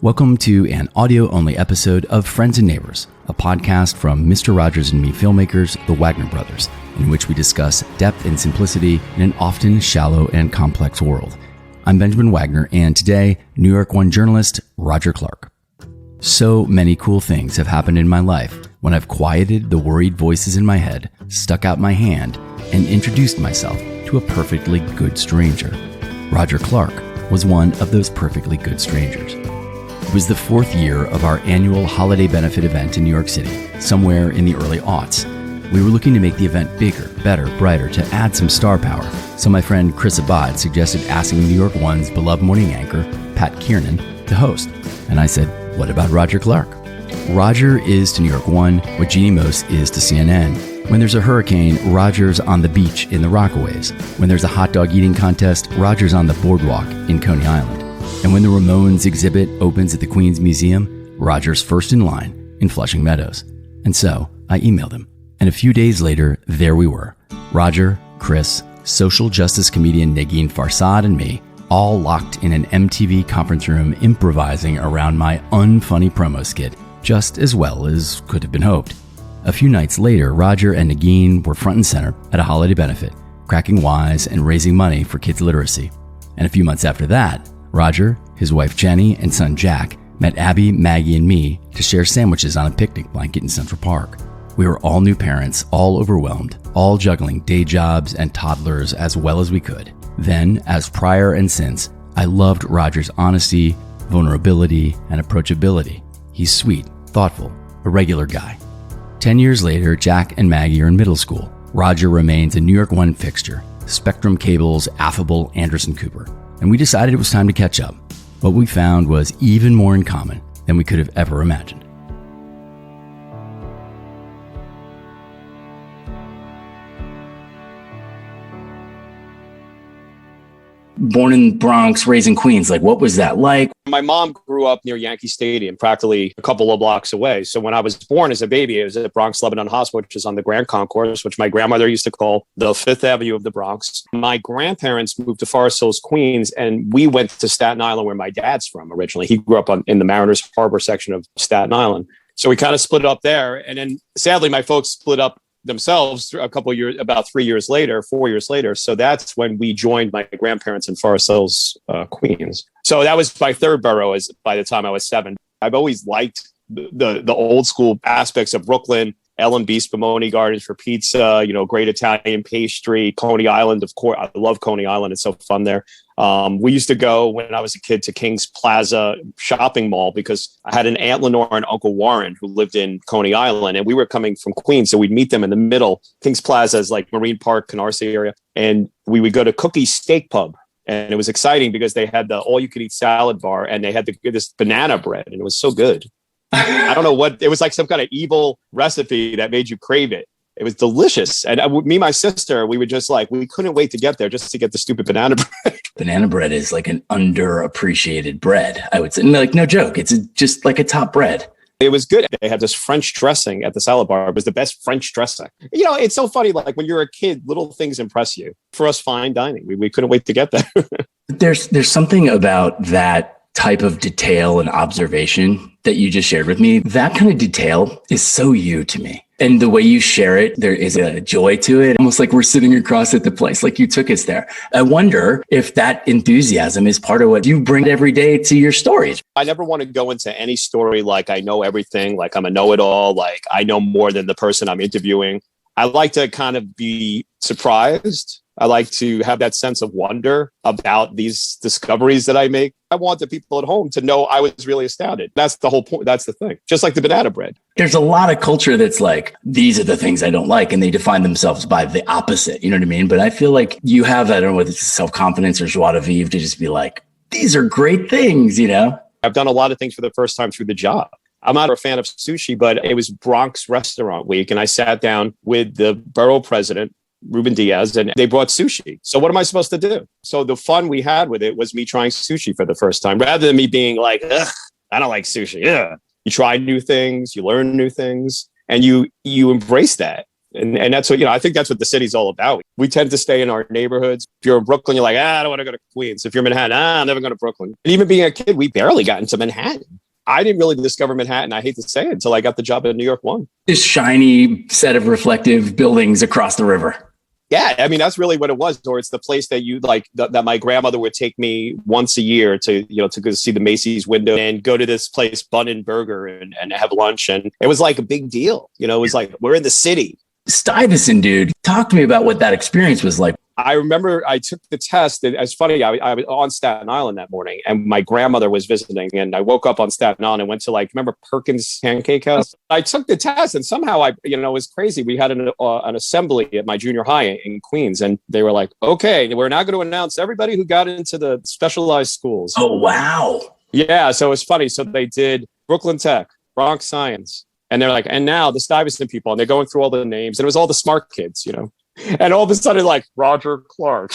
Welcome to an audio-only episode of Friends and Neighbors, a podcast from Mr. Rogers and Me filmmakers, the Wagner brothers, in which we discuss depth and simplicity in an often shallow and complex world. I'm Benjamin Wagner, and today, New York One journalist Roger Clark. So many cool things have happened in my life when I've quieted the worried voices in my head, stuck out my hand, and introduced myself to a perfectly good stranger. Roger Clark was one of those perfectly good strangers. It was the fourth year of our annual holiday benefit event in New York City, somewhere in the early aughts. We were looking to make the event bigger, better, brighter, to add some star power. So my friend Chris Abad suggested asking New York One's beloved morning anchor, Pat Kiernan, to host. And I said, what about Roger Clark? Roger is to New York One what Jeannie Most is to CNN. When there's a hurricane, Roger's on the beach in the Rockaways. When there's a hot dog eating contest, Roger's on the boardwalk in Coney Island. And when the Ramones exhibit opens at the Queens Museum, Roger's first in line in Flushing Meadows. And so I emailed him. And a few days later, there we were. Roger, Chris, social justice comedian Negin Farsad, and me, all locked in an MTV conference room improvising around my unfunny promo skit, just as well as could have been hoped. A few nights later, Roger and Negin were front and center at a holiday benefit, cracking wise and raising money for kids' literacy. And a few months after that, Roger, his wife Jenny, and son Jack met Abby, Maggie, and me to share sandwiches on a picnic blanket in Central Park. We were all new parents, all overwhelmed, all juggling day jobs and toddlers as well as we could. Then, as prior and since, I loved Roger's honesty, vulnerability, and approachability. He's sweet, thoughtful, a regular guy. 10 years later, Jack and Maggie are in middle school. Roger remains a New York One fixture, Spectrum Cable's affable Anderson Cooper. And we decided it was time to catch up. What we found was even more in common than we could have ever imagined. Born in Bronx, raised in Queens, what was that like? My mom grew up near Yankee Stadium, practically a couple of blocks away. So when I was born as a baby, it was at Bronx Lebanon Hospital, which is on the Grand Concourse, which my grandmother used to call the Fifth Avenue of the Bronx. My grandparents moved to Forest Hills, Queens, and we went to Staten Island, where my dad's from originally. He grew up in the Mariners Harbor section of Staten Island. So we kind of split up there. And then sadly, my folks split up themselves about 4 years later. So that's when we joined my grandparents in Forest Hills, Queens. So that was my third borough by the time I was 7. I've always liked the old school aspects of Brooklyn, L&B Spumoni Gardens for pizza, great Italian pastry, Coney Island. Of course, I love Coney Island. It's so fun there. We used to go when I was a kid to King's Plaza shopping mall because I had an Aunt Lenore and Uncle Warren who lived in Coney Island, and we were coming from Queens. So we'd meet them in the middle. King's Plaza is like Marine Park, Canarsie area. And we would go to Cookie's Steak Pub. And it was exciting because they had the all-you-can-eat salad bar, and they had this banana bread, and it was so good. I don't know what, it was like some kind of evil recipe that made you crave it. It was delicious. And me and my sister, we were just we couldn't wait to get there just to get the stupid banana bread. Banana bread is like an underappreciated bread, I would say. No joke. It's just like a top bread. It was good. They had this French dressing at the salad bar. It was the best French dressing. It's so funny. When you're a kid, little things impress you. For us, fine dining. We couldn't wait to get there. There's something about that type of detail and observation that you just shared with me. That kind of detail is so you to me. And the way you share it, there is a joy to it, almost like we're sitting across at the place, like you took us there. I wonder if that enthusiasm is part of what you bring every day to your stories. I never want to go into any story like I know everything, like I'm a know-it-all, like I know more than the person I'm interviewing. I like to kind of be surprised. I like to have that sense of wonder about these discoveries that I make. I want the people at home to know I was really astounded. That's the whole point. That's the thing. Just like the banana bread. There's a lot of culture that's like, these are the things I don't like. And they define themselves by the opposite. You know what I mean? But I feel like you have, I don't know whether it's self-confidence or joie de vivre to just be like, these are great things, I've done a lot of things for the first time through the job. I'm not a fan of sushi, but it was Bronx Restaurant Week. And I sat down with the borough president, Ruben Diaz, and they brought sushi. So what am I supposed to do? So the fun we had with it was me trying sushi for the first time, rather than me being like, ugh, I don't like sushi. Yeah. You try new things, you learn new things, and you embrace that. And that's what, I think that's what the city's all about. We tend to stay in our neighborhoods. If you're in Brooklyn, you're like, I don't want to go to Queens. If you're Manhattan, I'm never going to Brooklyn. And even being a kid, we barely got into Manhattan. I didn't really discover Manhattan, I hate to say it, until I got the job at New York One. This shiny set of reflective buildings across the river. Yeah, I mean, that's really what it was. Or it's the place that you like that my grandmother would take me once a year to go see the Macy's window and go to this place, Bun and Burger, and have lunch. And it was like a big deal. It was like, we're in the city. Stuyvesant, dude, talk to me about what that experience was like. I remember I took the test. It's funny. I was on Staten Island that morning and my grandmother was visiting and I woke up on Staten Island and went to remember Perkins Pancake House? I took the test and somehow it was crazy. We had an assembly at my junior high in Queens and they were like, okay, we're now going to announce everybody who got into the specialized schools. Oh, wow. Yeah. So it's funny. So they did Brooklyn Tech, Bronx Science. And they're like, and now the Stuyvesant people, and they're going through all the names and it was all the smart kids, And all of a sudden, Roger Clark.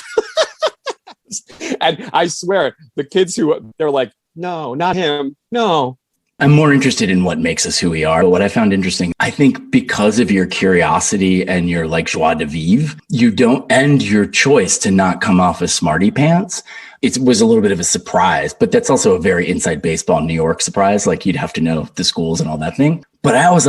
And I swear, the kids they're like, no, not him. No. I'm more interested in what makes us who we are. But what I found interesting, I think because of your curiosity and your joie de vivre, you don't end your choice to not come off as smarty pants. It was a little bit of a surprise, but that's also a very inside baseball New York surprise. You'd have to know the schools and all that thing. But I was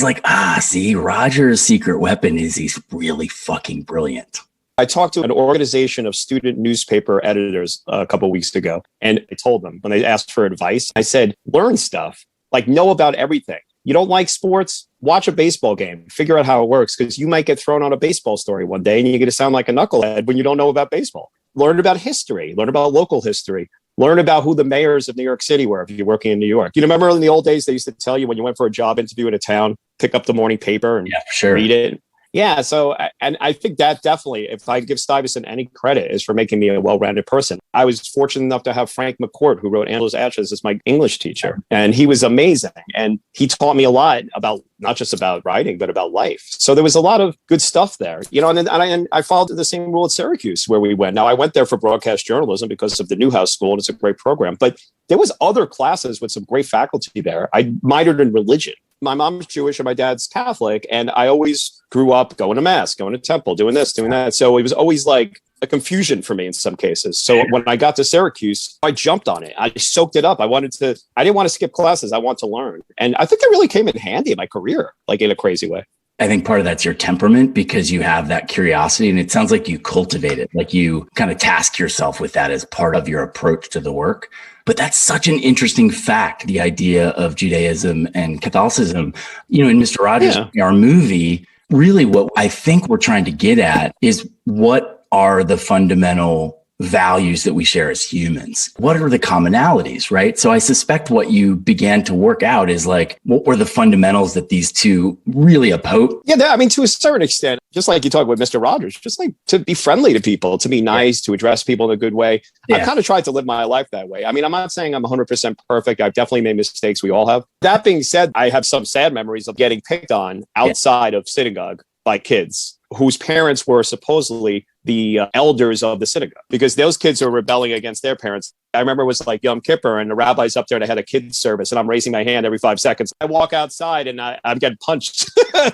like, see, Roger's secret weapon is he's really fucking brilliant. I talked to an organization of student newspaper editors a couple of weeks ago, and I told them when they asked for advice, I said, learn stuff, know about everything. You don't like sports? Watch a baseball game. Figure out how it works because you might get thrown on a baseball story one day and you're going to sound like a knucklehead when you don't know about baseball. Learn about history. Learn about local history. Learn about who the mayors of New York City were if you're working in New York. Remember in the old days, they used to tell you when you went for a job interview in a town, pick up the morning paper and read it. Yeah. So, and I think that definitely, if I give Stuyvesant any credit, is for making me a well-rounded person. I was fortunate enough to have Frank McCourt, who wrote Angela's Ashes, as my English teacher. And he was amazing. And he taught me a lot about, not just about writing, but about life. So there was a lot of good stuff there, and I followed the same rule at Syracuse where we went. Now I went there for broadcast journalism because of the Newhouse School and it's a great program, but there was other classes with some great faculty there. I minored in religion. My mom's Jewish and my dad's Catholic. And I always grew up going to mass, going to temple, doing this, doing that. So it was always like a confusion for me in some cases. So when I got to Syracuse, I jumped on it. I soaked it up. I didn't want to skip classes. I want to learn. And I think it really came in handy in my career, in a crazy way. I think part of that's your temperament because you have that curiosity and it sounds like you cultivate it. You kind of task yourself with that as part of your approach to the work. But that's such an interesting fact, the idea of Judaism and Catholicism. In Mr. Rogers, our movie, really what I think we're trying to get at is what are the fundamental values that we share as humans? What are the commonalities, right? So I suspect what you began to work out is what were the fundamentals that these two really oppose? Yeah, to a certain extent, just like you talk with Mr. Rogers, just to be friendly to people, to be nice, to address people in a good way. Yeah. I've kind of tried to live my life that way. I'm not saying I'm 100% perfect. I've definitely made mistakes. We all have. That being said, I have some sad memories of getting picked on outside of synagogue by kids whose parents were supposedly the elders of the synagogue, because those kids were rebelling against their parents. I remember it was Yom Kippur and the rabbi's up there and I had a kids service and I'm raising my hand every 5 seconds. I walk outside and I'm getting punched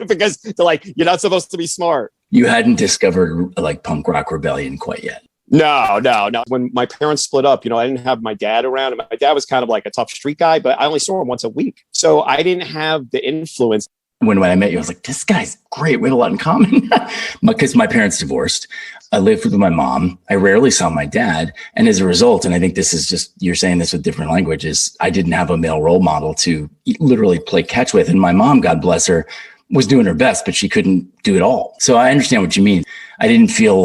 because they're you're not supposed to be smart. You hadn't discovered punk rock rebellion quite yet. No. When my parents split up, I didn't have my dad around. And my dad was kind of a tough street guy, but I only saw him once a week. So I didn't have the influence. When I met you, I was like, this guy's great. We have a lot in common because my parents divorced. I lived with my mom. I rarely saw my dad. And as a result, and I think this is just, you're saying this with different languages, I didn't have a male role model to literally play catch with. And my mom, God bless her, was doing her best, but she couldn't do it all. So I understand what you mean. I didn't feel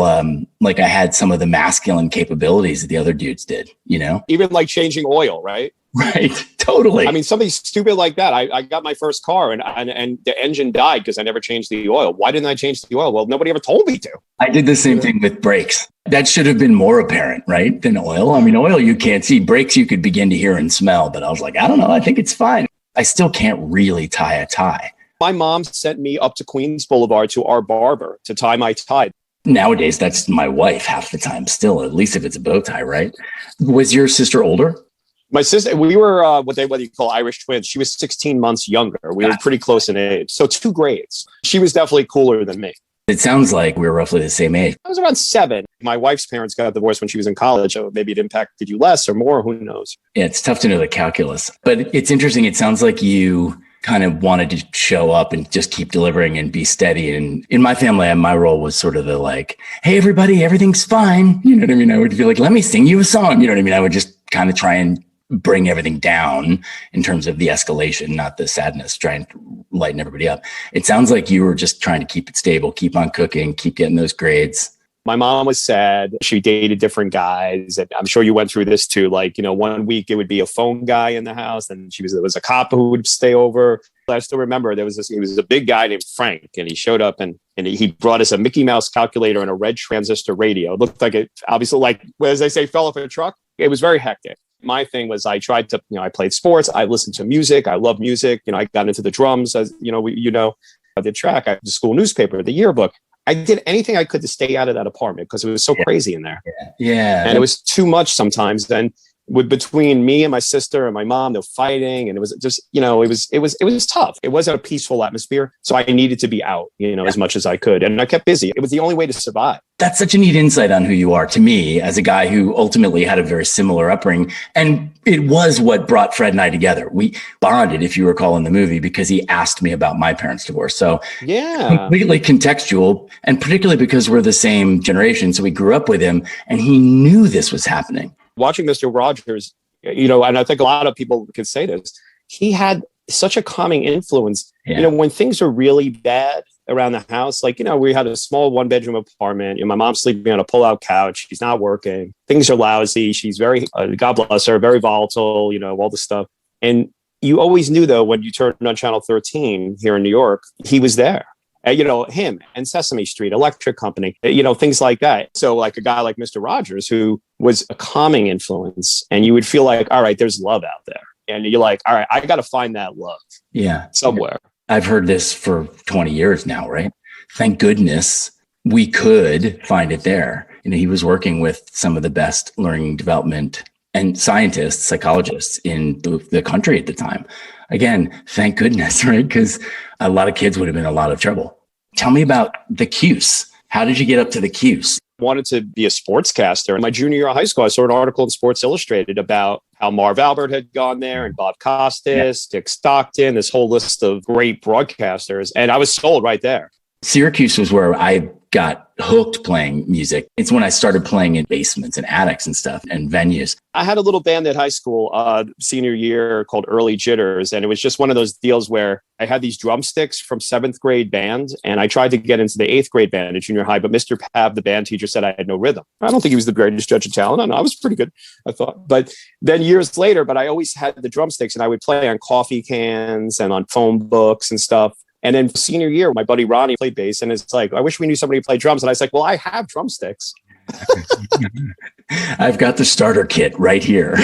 like I had some of the masculine capabilities that the other dudes did, Even changing oil, right? Right. Totally. Something stupid like that. I got my first car and the engine died because I never changed the oil. Why didn't I change the oil? Well, nobody ever told me to. I did the same thing with brakes. That should have been more apparent, right? Than oil. Oil you can't see. Brakes you could begin to hear and smell. But I was like, I don't know. I think it's fine. I still can't really tie a tie. My mom sent me up to Queens Boulevard to our barber to tie my tie. Nowadays, that's my wife half the time still, at least if it's a bow tie, right? Was your sister older? My sister, we were what you call Irish twins. She was 16 months younger. We were pretty close in age. So 2 grades. She was definitely cooler than me. It sounds like we were roughly the same age. I was around 7. My wife's parents got divorced when she was in college. So maybe it impacted you less or more. Who knows? Yeah, it's tough to know the calculus. But it's interesting. It sounds like you kind of wanted to show up and just keep delivering and be steady. And in my family, my role was sort of the like, hey, everybody, everything's fine. You know what I mean? I would be like, let me sing you a song. You know what I mean? I would just kind of try and bring everything down in terms of the escalation, not the sadness, try and lighten everybody up. It sounds like you were just trying to keep it stable, keep on cooking, keep getting those grades. My mom was sad. She dated different guys. And I'm sure you went through this too. Like, one week it would be a phone guy in the house. And there was a cop who would stay over. I still remember he was a big guy named Frank. And he showed up and he brought us a Mickey Mouse calculator and a red transistor radio. It looked like it, obviously, like, as they say, fell off a truck. It was very hectic. My thing was I tried to, I played sports. I listened to music. I love music. I got into the drums, as I did track. I did the school newspaper, the yearbook. I did anything I could to stay out of that apartment because it was so crazy in there. Yeah. And it was too much sometimes. Then between me and my sister and my mom, they were fighting, and it was just, it was tough. It wasn't a peaceful atmosphere. So I needed to be out, as much as I could. And I kept busy. It was the only way to survive. That's such a neat insight on who you are to me as a guy who ultimately had a very similar upbringing. And it was what brought Fred and I together. We bonded, if you recall in the movie, because he asked me about my parents' divorce. So yeah, completely contextual, and particularly because we're the same generation. So we grew up with him and he knew this was happening. Watching Mr. Rogers, and I think a lot of people could say this, he had such a calming influence. Yeah. When things are really bad around the house, like, we had a small 1-bedroom apartment. My mom's sleeping on a pull-out couch. She's not working. Things are lousy. She's very, God bless her, very volatile, all this stuff. And you always knew, though, when you turned on Channel 13 here in New York, he was there. Him and Sesame Street, Electric Company, things like that. So like a guy like Mr. Rogers, who was a calming influence, and you would feel like, all right, there's love out there. And you're like, all right, I got to find that love. Yeah. Somewhere. I've heard this for 20 years now, right? Thank goodness we could find it there. He was working with some of the best learning development and scientists, psychologists in the country at the time. Again, thank goodness, right? Because a lot of kids would have been in a lot of trouble. Tell me about the Cuse. How did you get up to the Cuse? Wanted to be a sportscaster. In my junior year of high school, I saw an article in Sports Illustrated about how Marv Albert had gone there, and Bob Costas, Dick Stockton, this whole list of great broadcasters. And I was sold right there. Syracuse was where I got hooked playing music. It's when I started playing in basements and attics and stuff and venues. I had a little band at high school senior year called Early Jitters. And it was just one of those deals where I had these drumsticks from 7th grade band. And I tried to get into the 8th grade band at junior high. But Mr. Pav, the band teacher, said I had no rhythm. I don't think he was the greatest judge of talent. I know I was pretty good, I thought. But then years later, I always had the drumsticks, and I would play on coffee cans and on phone books and stuff. And then senior year, my buddy Ronnie played bass, and it's like, I wish we knew somebody who played drums. And I was like, well, I have drumsticks. I've got the starter kit right here.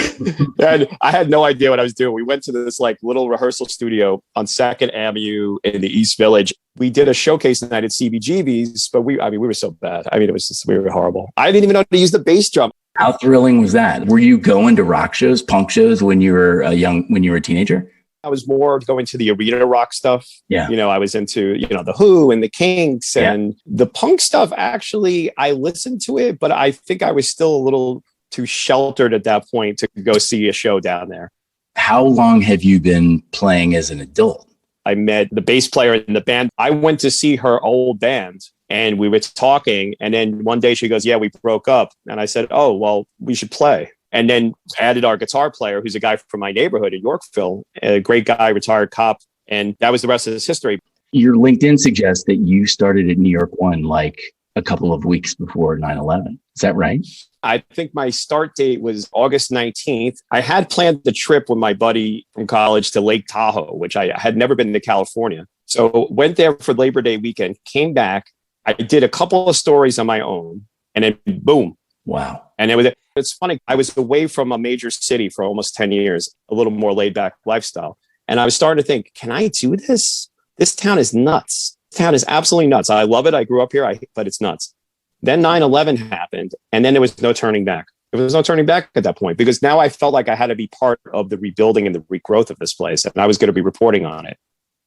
And I had no idea what I was doing. We went to this like little rehearsal studio on 2nd Avenue in the East Village. We did a showcase night at CBGB's, but we were so bad. It was just, we were horrible. I didn't even know how to use the bass drum. How thrilling was that? Were you going to rock shows, punk shows when you were when you were a teenager? I was more going to the arena rock stuff. Yeah. I was into, the Who and the Kinks, and the punk stuff. Actually, I listened to it, but I think I was still a little too sheltered at that point to go see a show down there. How long have you been playing as an adult? I met the bass player in the band. I went to see her old band, and we were talking. And then one day she goes, yeah, we broke up. And I said, oh, well, we should play. And then added our guitar player, who's a guy from my neighborhood in Yorkville, a great guy, retired cop. And that was the rest of his history. Your LinkedIn suggests that you started at New York One like a couple of weeks before 9/11. Is that right? I think my start date was August 19th. I had planned the trip with my buddy from college to Lake Tahoe, which I had never been to California. So went there for Labor Day weekend, came back. I did a couple of stories on my own, and then boom. Wow. And it's funny. I was away from a major city for almost 10 years, a little more laid back lifestyle. And I was starting to think, can I do this? This town is nuts. This town is absolutely nuts. I love it. I grew up here, but it's nuts. Then 9/11 happened, and then there was no turning back. There was no turning back at that point, because now I felt like I had to be part of the rebuilding and the regrowth of this place, and I was going to be reporting on it.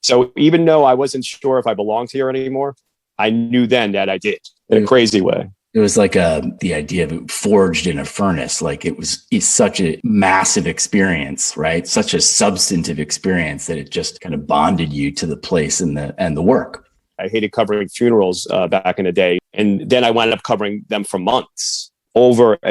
So even though I wasn't sure if I belonged here anymore, I knew then that I did, in a crazy way. It was like the idea of it forged in a furnace. Like it's such a massive experience, right? Such a substantive experience that it just kind of bonded you to the place and the work. I hated covering funerals back in the day. And then I wound up covering them for months,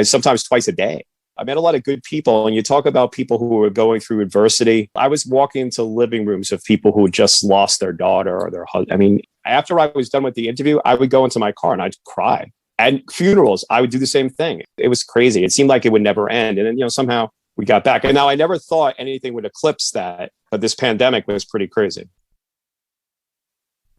sometimes twice a day. I met a lot of good people, and you talk about people who were going through adversity. I was walking into living rooms of people who had just lost their daughter or their husband. I mean, after I was done with the interview, I would go into my car and I'd cry. And funerals, I would do the same thing. It was crazy. It seemed like it would never end. And then, somehow we got back. And now I never thought anything would eclipse that, but this pandemic was pretty crazy.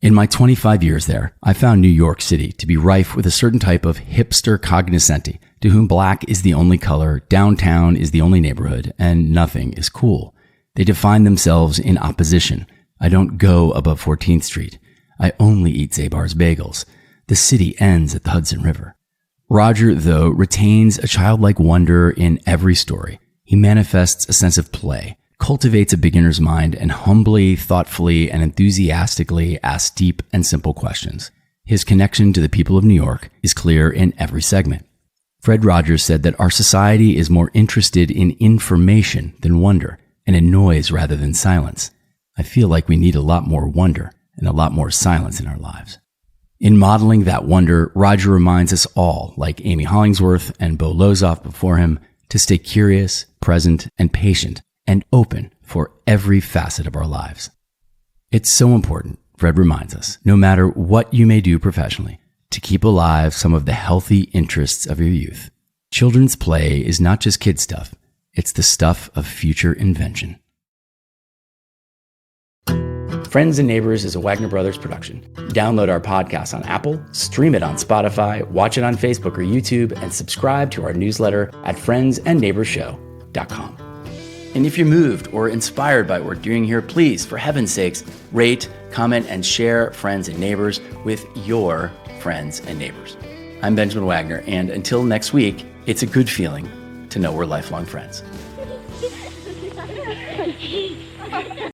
In my 25 years there, I found New York City to be rife with a certain type of hipster cognoscenti to whom black is the only color, downtown is the only neighborhood, and nothing is cool. They define themselves in opposition. I don't go above 14th Street. I only eat Zabar's bagels. The city ends at the Hudson River. Roger, though, retains a childlike wonder in every story. He manifests a sense of play, cultivates a beginner's mind, and humbly, thoughtfully, and enthusiastically asks deep and simple questions. His connection to the people of New York is clear in every segment. Fred Rogers said that our society is more interested in information than wonder, and in noise rather than silence. I feel like we need a lot more wonder and a lot more silence in our lives. In modeling that wonder, Roger reminds us all, like Amy Hollingsworth and Bo Lozoff before him, to stay curious, present, and patient, and open for every facet of our lives. It's so important, Fred reminds us, no matter what you may do professionally, to keep alive some of the healthy interests of your youth. Children's play is not just kid stuff, it's the stuff of future invention. Friends and Neighbors is a Wagner Brothers production. Download our podcast on Apple, stream it on Spotify, watch it on Facebook or YouTube, and subscribe to our newsletter at friendsandneighborsshow.com. And if you're moved or inspired by what we're doing here, please, for heaven's sakes, rate, comment, and share Friends and Neighbors with your friends and neighbors. I'm Benjamin Wagner, and until next week, it's a good feeling to know we're lifelong friends.